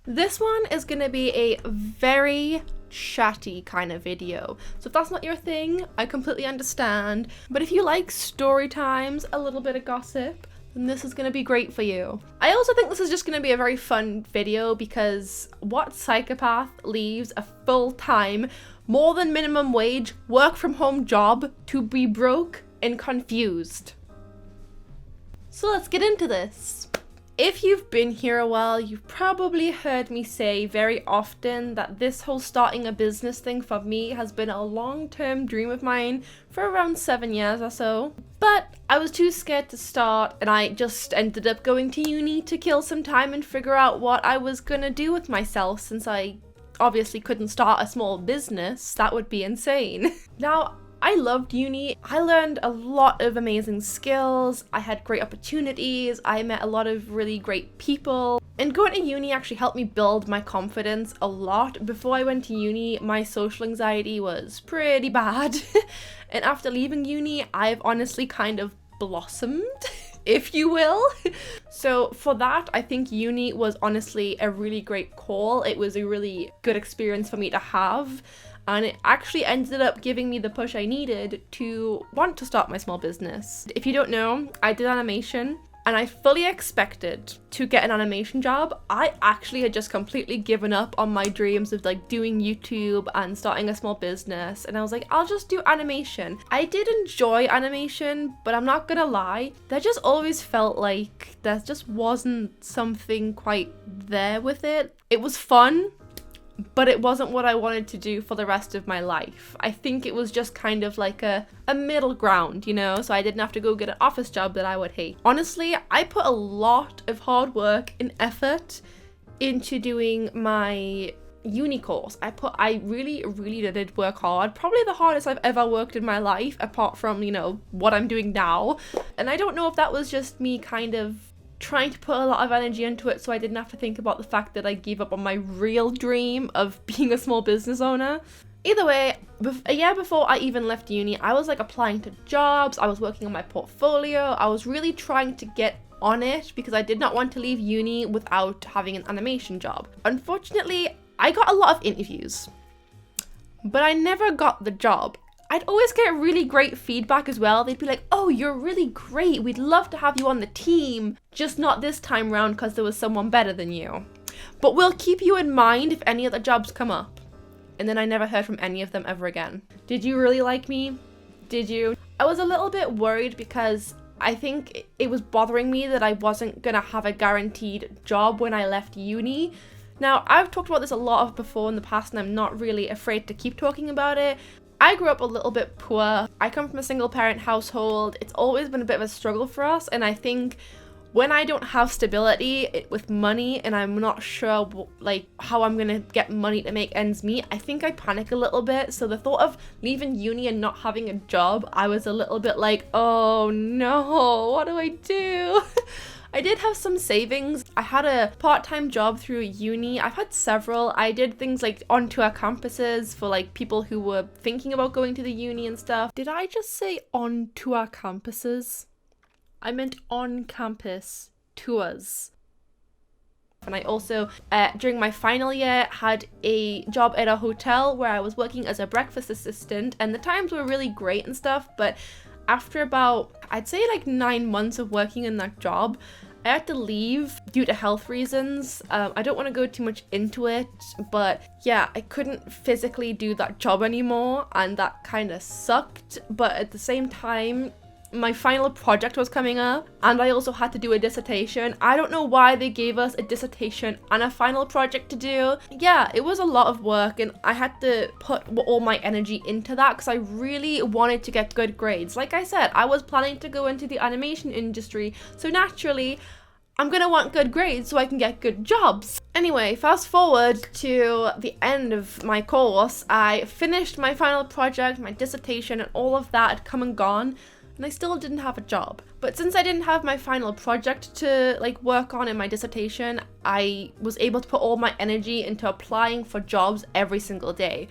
This one is gonna be a very chatty kind of video. So if that's not your thing, I completely understand. But if you like story times, a little bit of gossip, then this is gonna be great for you. I also think this is just gonna be a very fun video because what psychopath leaves a full-time, more than minimum wage, work from home job to be broke and confused? So let's get into this. If you've been here a while, you've probably heard me say very often that this whole starting a business thing for me has been a long-term dream of mine for around 7 years or so. But I was too scared to start, and I just ended up going to uni to kill some time and figure out what I was gonna do with myself, since I obviously couldn't start a small business. That would be insane. Now, I loved uni. I learned a lot of amazing skills. I had great opportunities. I met a lot of really great people. And going to uni actually helped me build my confidence a lot. Before I went to uni, my social anxiety was pretty bad. And after leaving uni, I've honestly kind of blossomed, if you will. So for that, I think uni was honestly a really great call. It was a really good experience for me to have. And it actually ended up giving me the push I needed to want to start my small business. If you don't know, I did animation and I fully expected to get an animation job. I actually had just completely given up on my dreams of like doing YouTube and starting a small business. And I was like, I'll just do animation. I did enjoy animation, but I'm not gonna lie, there just always felt like there just wasn't something quite there with it. It was fun, but it wasn't what I wanted to do for the rest of my life. I think it was just kind of like a middle ground, you know, so I didn't have to go get an office job that I would hate. Honestly, I put a lot of hard work and effort into doing my uni course. I really did work hard. Probably the hardest I've ever worked in my life, apart from, you know, what I'm doing now. And I don't know if that was just me kind of trying to put a lot of energy into it so I didn't have to think about the fact that I gave up on my real dream of being a small business owner. Either way, a year before I even left uni, I was like applying to jobs, I was working on my portfolio, I was really trying to get on it because I did not want to leave uni without having an animation job. Unfortunately, I got a lot of interviews, but I never got the job. I'd always get really great feedback as well. They'd be like, oh, you're really great. We'd love to have you on the team. Just not this time round because there was someone better than you. But we'll keep you in mind if any other jobs come up. And then I never heard from any of them ever again. Did you really like me? Did you? I was a little bit worried because I think it was bothering me that I wasn't gonna have a guaranteed job when I left uni. Now, I've talked about this a lot before in the past and I'm not really afraid to keep talking about it. I grew up a little bit poor. I come from a single parent household. It's always been a bit of a struggle for us, and I think when I don't have stability with money and I'm not sure like how I'm gonna get money to make ends meet, I think I panic a little bit. So the thought of leaving uni and not having a job, I was a little bit like, oh no, what do I do? I did have some savings. I had a part-time job through uni. I've had several. I did things like onto our campuses for like people who were thinking about going to the uni and stuff. Did I just say onto our campuses? I meant on-campus tours. And I also, during my final year, had a job at a hotel where I was working as a breakfast assistant, and the times were really great and stuff, but after about, I'd say like 9 months of working in that job, I had to leave due to health reasons. I don't want to go too much into it, but yeah, I couldn't physically do that job anymore, and that kind of sucked. But at the same time, my final project was coming up, and I also had to do a dissertation. I don't know why they gave us a dissertation and a final project to do. Yeah, it was a lot of work, and I had to put all my energy into that because I really wanted to get good grades. Like I said, I was planning to go into the animation industry, so naturally, I'm gonna want good grades so I can get good jobs. Anyway, fast forward to the end of my course. I finished my final project, my dissertation, and all of that had come and gone, and I still didn't have a job. But since I didn't have my final project to like work on in my dissertation, I was able to put all my energy into applying for jobs every single day.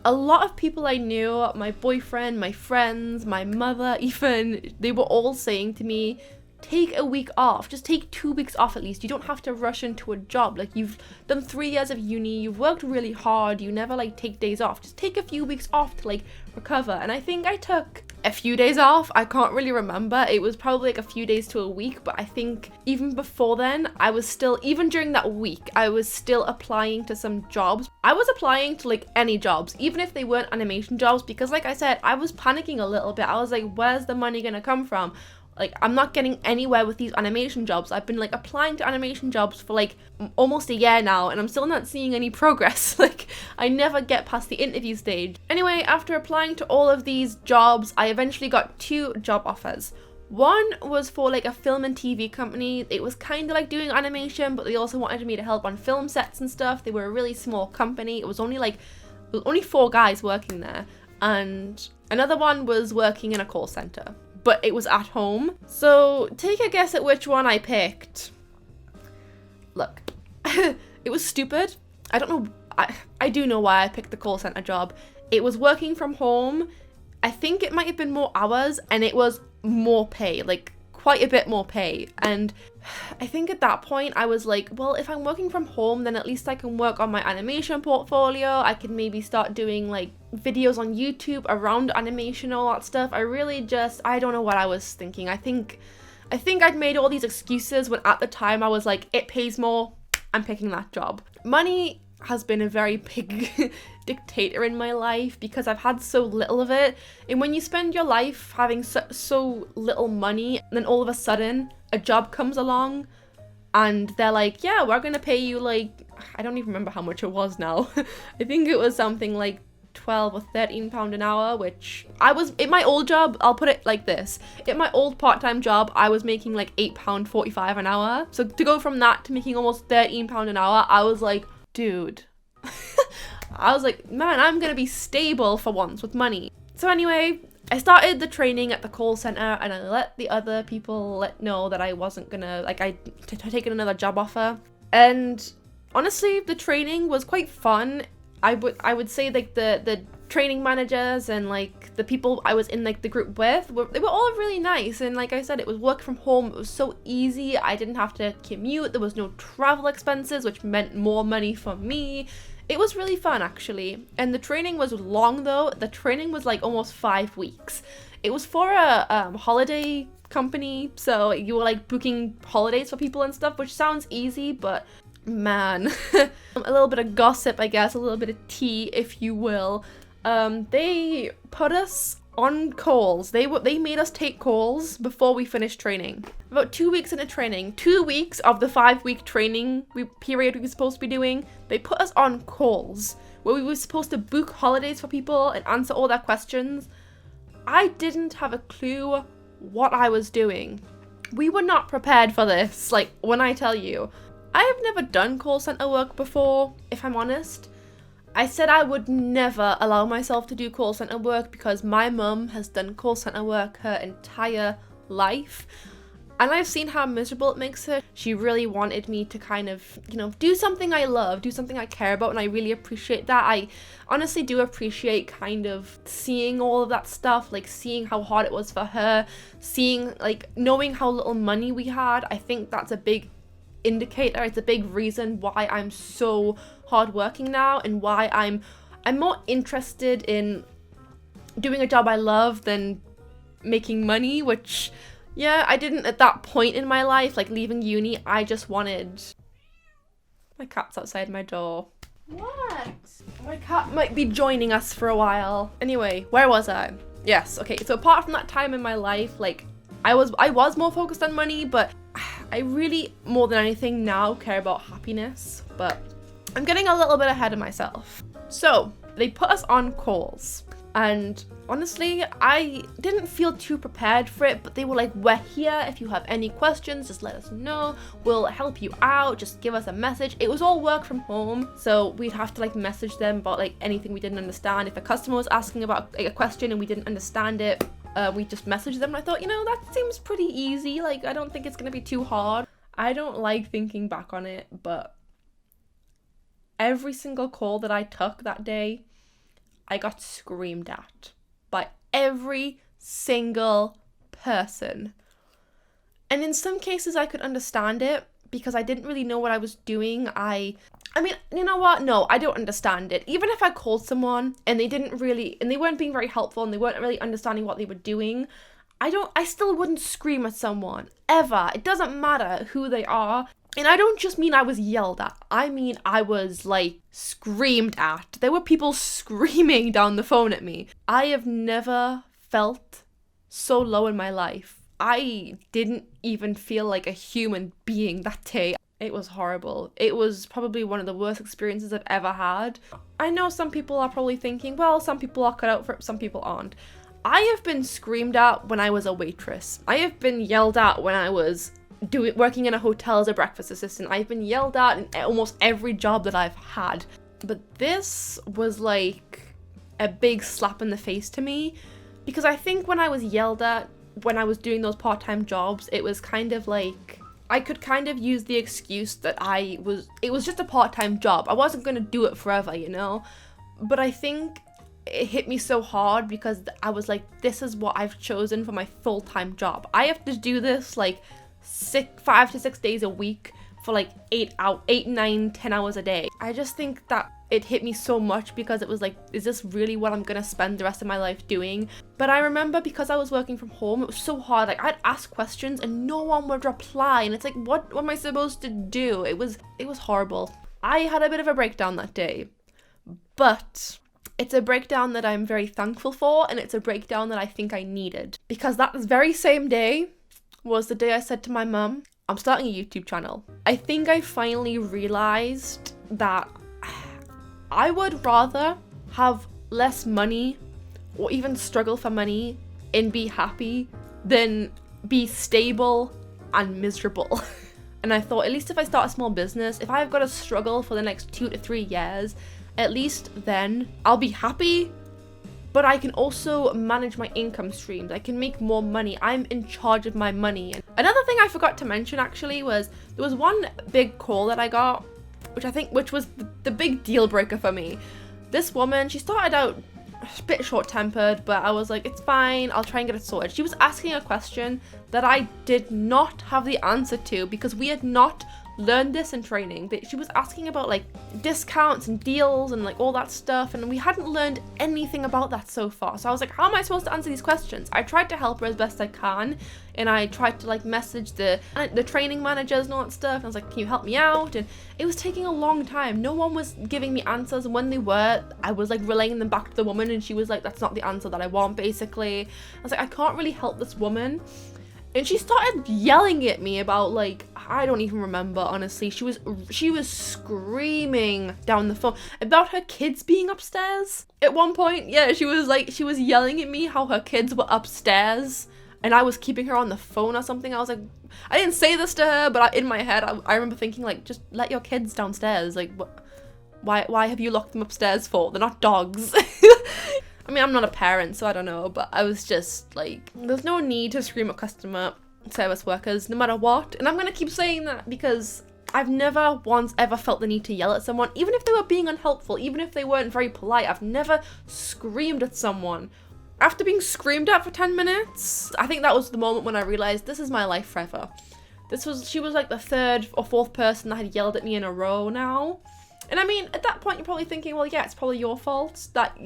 A lot of people I knew, my boyfriend, my friends, my mother even, they were all saying to me, take a week off. Just take 2 weeks off at least. You don't have to rush into a job. Like, you've done 3 years of uni, you've worked really hard, you never like take days off. Just take a few weeks off to like recover. And I think I took a few days off. I can't really remember. It was probably like a few days to a week, but I think even before then, I was still, even during that week, I was still applying to some jobs. I was applying to like any jobs, even if they weren't animation jobs, because like I said, I was panicking a little bit. I was like, where's the money gonna come from? Like, I'm not getting anywhere with these animation jobs. I've been like applying to animation jobs for like almost a year now, and I'm still not seeing any progress. Like, I never get past the interview stage. Anyway, after applying to all of these jobs, I eventually got 2 job offers. One was for like a film and TV company. It was kind of like doing animation, but they also wanted me to help on film sets and stuff. They were a really small company. It was only 4 guys working there. And another one was working in a call center, but it was at home. So take a guess at which one I picked. Look, it was stupid. I don't know. I do know why I picked the call center job. It was working from home. I think it might have been more hours, and it was more pay, like quite a bit more pay. And I think at that point I was like, well, if I'm working from home, then at least I can work on my animation portfolio. I could maybe start doing like videos on YouTube around animation, all that stuff. I don't know what I was thinking. I think I'd made all these excuses when at the time I was like, it pays more, I'm picking that job. Money has been a very big dictator in my life because I've had so little of it. And when you spend your life having so little money, and then all of a sudden a job comes along and they're like, yeah, we're gonna pay you like, I don't even remember how much it was now. I think it was something like 12 or 13 pound an hour, which I was, in my old job, I'll put it like this, in my old part-time job, I was making like £8.45 an hour. So to go from that to making almost £13 an hour, I was like, dude. I was like, man, I'm gonna be stable for once with money. So anyway, I started the training at the call center, and I let the other people know that I wasn't gonna, like, I'd taken another job offer. And honestly, the training was quite fun. I would say like the training managers and like the people I was in like the group with, they were all really nice. And like I said, it was work from home. It was so easy. I didn't have to commute. There was no travel expenses, which meant more money for me. It was really fun, actually. And the training was long, though. The training was like almost 5 weeks. It was for a holiday company, so you were like booking holidays for people and stuff, which sounds easy, but man. A little bit of gossip, I guess, a little bit of tea, if you will. They put us on calls. They made us take calls before we finished training. About 2 weeks into training, 2 weeks of the 5-week training period we were supposed to be doing, they put us on calls where we were supposed to book holidays for people and answer all their questions. I didn't have a clue what I was doing. We were not prepared for this. Like, when I tell you, I have never done call center work before, if I'm honest. I said I would never allow myself to do call center work because my mum has done call center work her entire life. And I've seen how miserable it makes her. She really wanted me to kind of, do something I love, do something I care about, and I really appreciate that. I honestly do appreciate kind of seeing all of that stuff, like seeing how hard it was for her, seeing, like, knowing how little money we had. I think that's a big indicator. It's a big reason why I'm so hardworking now and why I'm more interested in doing a job I love than making money, which, yeah, I didn't at that point in my life, like leaving uni. I just wanted... My cat's outside my door. What? My cat might be joining us for a while. Anyway, where was I? Yes, okay, so apart from that time in my life, like, I was more focused on money, but I really, more than anything now, care about happiness, but I'm getting a little bit ahead of myself. So, they put us on calls, and honestly, I didn't feel too prepared for it, but they were like, we're here, if you have any questions, just let us know, we'll help you out, just give us a message. It was all work from home, so we'd have to like message them about like anything we didn't understand. If a customer was asking about like, a question and we didn't understand it, we just messaged them, and I thought, that seems pretty easy, like I don't think it's gonna be too hard. I don't like thinking back on it, but every single call that I took that day, I got screamed at by every single person. And in some cases I could understand it because I didn't really know what I was doing. I mean, you know what? No, I don't understand it. Even if I called someone and they weren't being very helpful and they weren't really understanding what they were doing, I still wouldn't scream at someone, ever. It doesn't matter who they are. And I don't just mean I was yelled at. I mean I was, like, screamed at. There were people screaming down the phone at me. I have never felt so low in my life. I didn't even feel like a human being that day. It was horrible. It was probably one of the worst experiences I've ever had. I know some people are probably thinking, well, some people are cut out for it, some people aren't. I have been screamed at when I was a waitress. I have been yelled at when I was working in a hotel as a breakfast assistant. I've been yelled at in almost every job that I've had. But this was like a big slap in the face to me, because I think when I was yelled at when I was doing those part-time jobs, it was kind of like I could kind of use the excuse that it was just a part-time job. I wasn't going to do it forever, you know? But I think it hit me so hard because I was like, this is what I've chosen for my full-time job. I have to do this like 5 to 6 days a week for like 8, 9, 10 hours a day. I just think that it hit me so much because it was like, is this really what I'm gonna spend the rest of my life doing? But I remember because I was working from home, it was so hard. Like, I'd ask questions and no one would reply, and it's like, what am I supposed to do? It was horrible. I had a bit of a breakdown that day, but it's a breakdown that I'm very thankful for, and it's a breakdown that I think I needed, because that very same day was the day I said to my mum, I'm starting a YouTube channel. I think I finally realized that I would rather have less money or even struggle for money and be happy than be stable and miserable. And I thought, at least if I start a small business, if I've got to struggle for the next 2 to 3 years, at least then I'll be happy, but I can also manage my income streams. I can make more money. I'm in charge of my money. And another thing I forgot to mention actually was there was one big call that I got, which was the big deal breaker for me. This woman, she started out a bit short-tempered, but I was like, it's fine, I'll try and get it sorted. She was asking a question that I did not have the answer to because we had not learned this in training. She was asking about like discounts and deals and like all that stuff, and we hadn't learned anything about that so far. So I was like, how am I supposed to answer these questions? I tried to help her as best I can, and I tried to like message the training managers and all that stuff, and I was like, can you help me out? And it was taking a long time. No one was giving me answers, and when they were, I was like relaying them back to the woman, and she was like, that's not the answer that I want, basically. I was like, I can't really help this woman. And she started yelling at me about like, I don't even remember, honestly. She was screaming down the phone about her kids being upstairs. At one point, yeah, she was yelling at me how her kids were upstairs and I was keeping her on the phone or something. I was like, I didn't say this to her, but in my head, I remember thinking like, just let your kids downstairs. Like, what? Why have you locked them upstairs for? They're not dogs. I mean, I'm not a parent, so I don't know, but I was just like, there's no need to scream at customer service workers, no matter what. And I'm gonna keep saying that because I've never once ever felt the need to yell at someone, even if they were being unhelpful, even if they weren't very polite. I've never screamed at someone. After being screamed at for 10 minutes, I think that was the moment when I realized this is my life forever. She was like the 3rd or 4th person that had yelled at me in a row now. And I mean, at that point, you're probably thinking, well, yeah, it's probably your fault that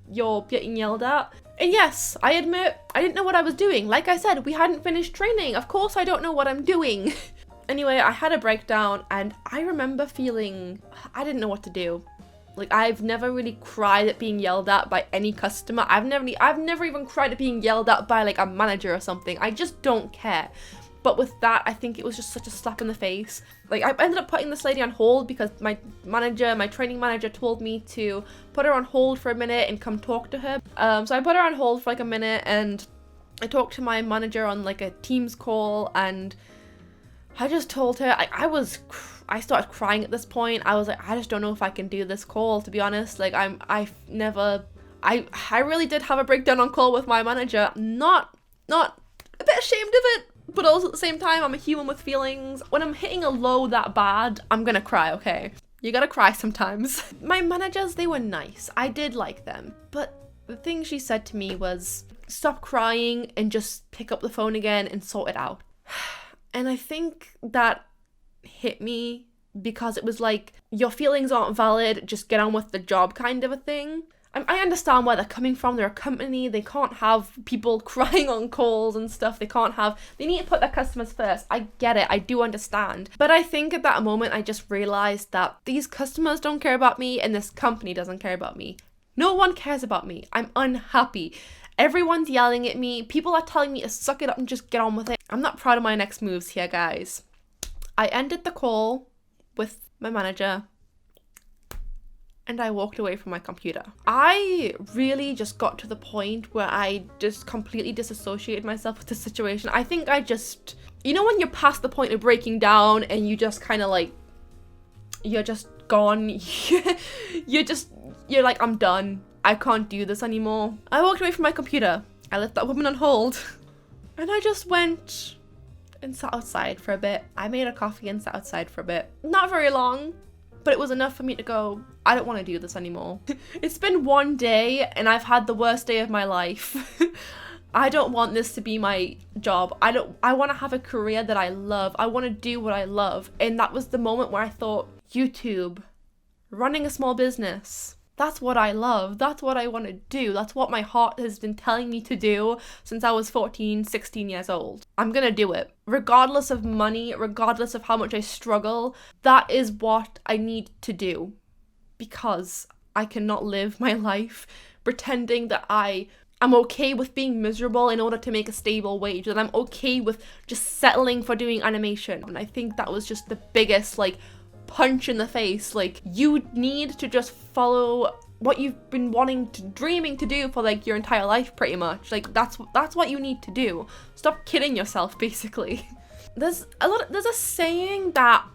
you're getting yelled at. And yes, I admit, I didn't know what I was doing. Like I said, we hadn't finished training. Of course I don't know what I'm doing. Anyway, I had a breakdown and I remember feeling, I didn't know what to do. Like, I've never really cried at being yelled at by any customer. I've never even cried at being yelled at by like a manager or something. I just don't care. But with that, I think it was just such a slap in the face. Like, I ended up putting this lady on hold because my training manager told me to put her on hold for a minute and come talk to her. So I put her on hold for like a minute and I talked to my manager on like a Teams call, and I just told her, I started crying at this point. I was like, I just don't know if I can do this call, to be honest. Like, I really did have a breakdown on call with my manager. Not a bit ashamed of it, but also at the same time, I'm a human with feelings. When I'm hitting a low that bad, I'm gonna cry, okay? You gotta cry sometimes. My managers, they were nice. I did like them. But the thing she said to me was, stop crying and just pick up the phone again and sort it out. And I think that hit me because it was like, your feelings aren't valid, just get on with the job kind of a thing. I understand where they're coming from. They're a company. They can't have people crying on calls and stuff. They need to put their customers first. I get it. I do understand. But I think at that moment, I just realized that these customers don't care about me and this company doesn't care about me. No one cares about me. I'm unhappy. Everyone's yelling at me. People are telling me to suck it up and just get on with it. I'm not proud of my next moves here, guys. I ended the call with my manager and I walked away from my computer. I really just got to the point where I just completely disassociated myself with the situation. I think I just, you know when you're past the point of breaking down and you just kind of like, you're just gone. You're like, I'm done. I can't do this anymore. I walked away from my computer. I left that woman on hold. And I just went and sat outside for a bit. I made a coffee and sat outside for a bit. Not very long, but it was enough for me to go, I don't want to do this anymore. It's been one day and I've had the worst day of my life. I don't want this to be my job. I want to have a career that I love. I want to do what I love. And that was the moment where I thought, YouTube, running a small business, that's what I love. That's what I want to do. That's what my heart has been telling me to do since I was 14, 16 years old. I'm going to do it. Regardless of money, regardless of how much I struggle, that is what I need to do. Because I cannot live my life pretending that I'm okay with being miserable in order to make a stable wage, that I'm okay with just settling for doing animation. And I think that was just the biggest, like, punch in the face. Like, you need to just follow what you've been dreaming to do for like your entire life, pretty much. Like, that's what you need to do. Stop kidding yourself, basically. There's a saying that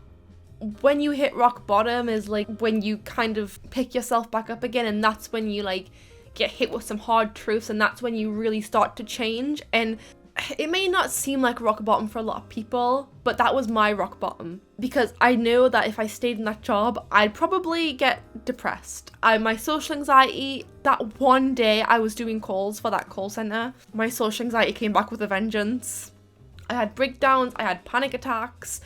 when you hit rock bottom is like when you kind of pick yourself back up again, and that's when you like get hit with some hard truths, and that's when you really start to change. And it may not seem like rock bottom for a lot of people, but that was my rock bottom, because I know that if I stayed in that job, I'd probably get depressed. My social anxiety, that one day I was doing calls for that call center, my social anxiety came back with a vengeance. I had breakdowns, I had panic attacks,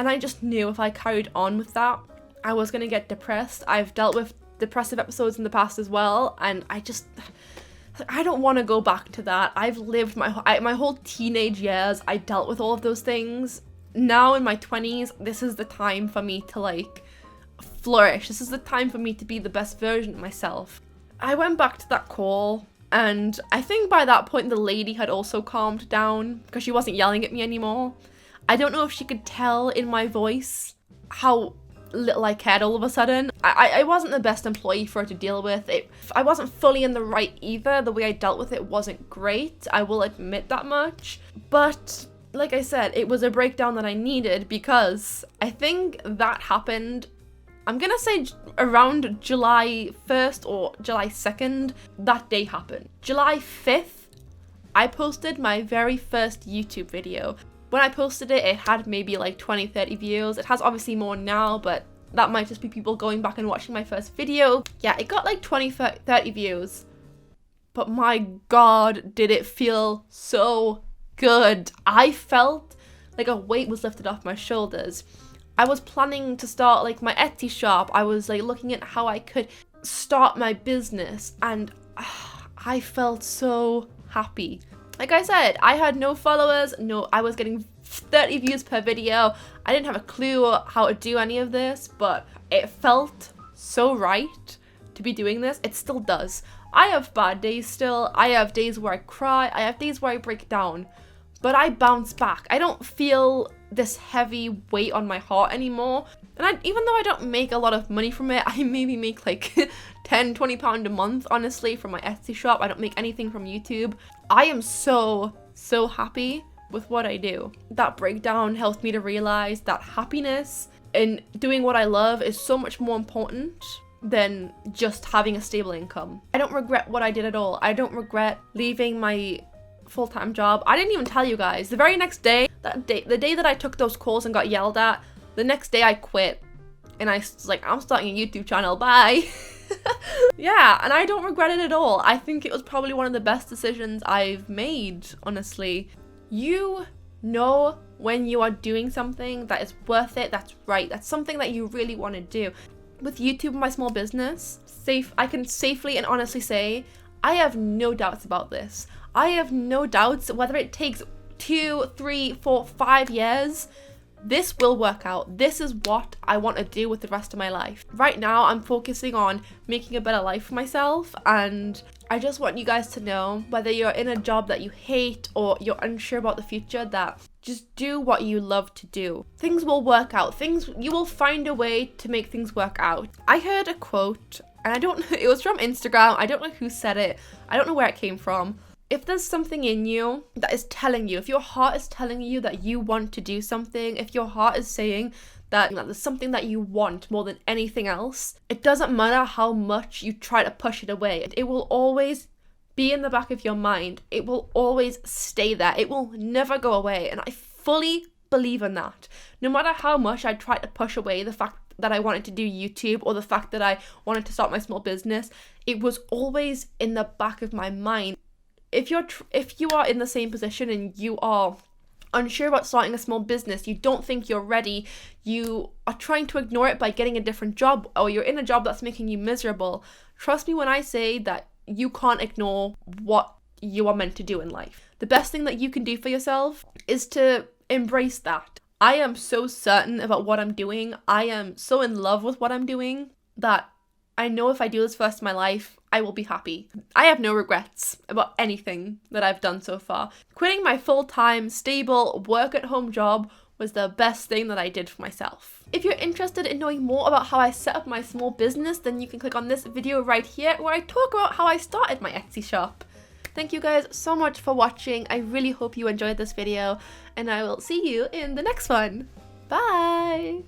and I just knew if I carried on with that, I was gonna get depressed. I've dealt with depressive episodes in the past as well, and I don't want to go back to that. I've lived my whole teenage years, I dealt with all of those things. Now in my 20s, this is the time for me to like flourish. This is the time for me to be the best version of myself. I went back to that call, and I think by that point the lady had also calmed down because she wasn't yelling at me anymore. I don't know if she could tell in my voice how little I cared all of a sudden. I wasn't the best employee for her to deal with. I wasn't fully in the right either. The way I dealt with it wasn't great. I will admit that much. But like I said, it was a breakdown that I needed, because I think that happened, I'm gonna say around July 1st or July 2nd, that day happened. July 5th, I posted my very first YouTube video. When I posted it, it had maybe like 20, 30 views. It has obviously more now, but that might just be people going back and watching my first video. Yeah, it got like 20, 30 views. But my God, did it feel so good. I felt like a weight was lifted off my shoulders. I was planning to start like my Etsy shop. I was like looking at how I could start my business, and I felt so happy. Like I said, I had no followers, I was getting 30 views per video. I didn't have a clue how to do any of this, but it felt so right to be doing this. It still does. I have bad days still. I have days where I cry. I have days where I break down, but I bounce back. I don't feel this heavy weight on my heart anymore. And even though I don't make a lot of money from it, I maybe make like 10, 20 pounds a month, honestly, from my Etsy shop. I don't make anything from YouTube. I am so happy with what I do. That breakdown helped me to realize that happiness and doing what I love is so much more important than just having a stable income. I don't regret what I did at all. I don't regret leaving my full-time job. I didn't even tell you guys. The very next day, the day that I took those calls and got yelled at, the next day I quit. And I was like, I'm starting a YouTube channel, bye. Yeah, and I don't regret it at all. I think it was probably one of the best decisions I've made, honestly. You Know when you are doing something that is worth it, that's right, that's something that you really want to do. With YouTube and my small business, I can safely and honestly say, I have no doubts about this. I have no doubts whether it takes 2, 3, 4, 5 years, this will work out. This is what I want to do with the rest of my life. Right now, I'm focusing on making a better life for myself, and I just want you guys to know, whether you're in a job that you hate or you're unsure about the future, that just do what you love to do. Things will work out. You will find a way to make things work out. I heard a quote, and I don't know, it was from Instagram. I don't know who said it. I don't know where it came from. If there's something in you that is telling you, if your heart is telling you that you want to do something, if your heart is saying that there's something that you want more than anything else, it doesn't matter how much you try to push it away. It will always be in the back of your mind. It will always stay there. It will never go away. And I fully believe in that. No matter how much I tried to push away the fact that I wanted to do YouTube or the fact that I wanted to start my small business, it was always in the back of my mind. If you are in the same position and you are unsure about starting a small business, you don't think you're ready, you are trying to ignore it by getting a different job, or you're in a job that's making you miserable, trust me when I say that you can't ignore what you are meant to do in life. The best thing that you can do for yourself is to embrace that. I am so certain about what I'm doing. I am so in love with what I'm doing that I know if I do this for the rest of my life, I will be happy. I have no regrets about anything that I've done so far. Quitting my full-time, stable, work-at-home job was the best thing that I did for myself. If you're interested in knowing more about how I set up my small business, then you can click on this video right here where I talk about how I started my Etsy shop. Thank you guys so much for watching. I really hope you enjoyed this video, and I will see you in the next one. Bye!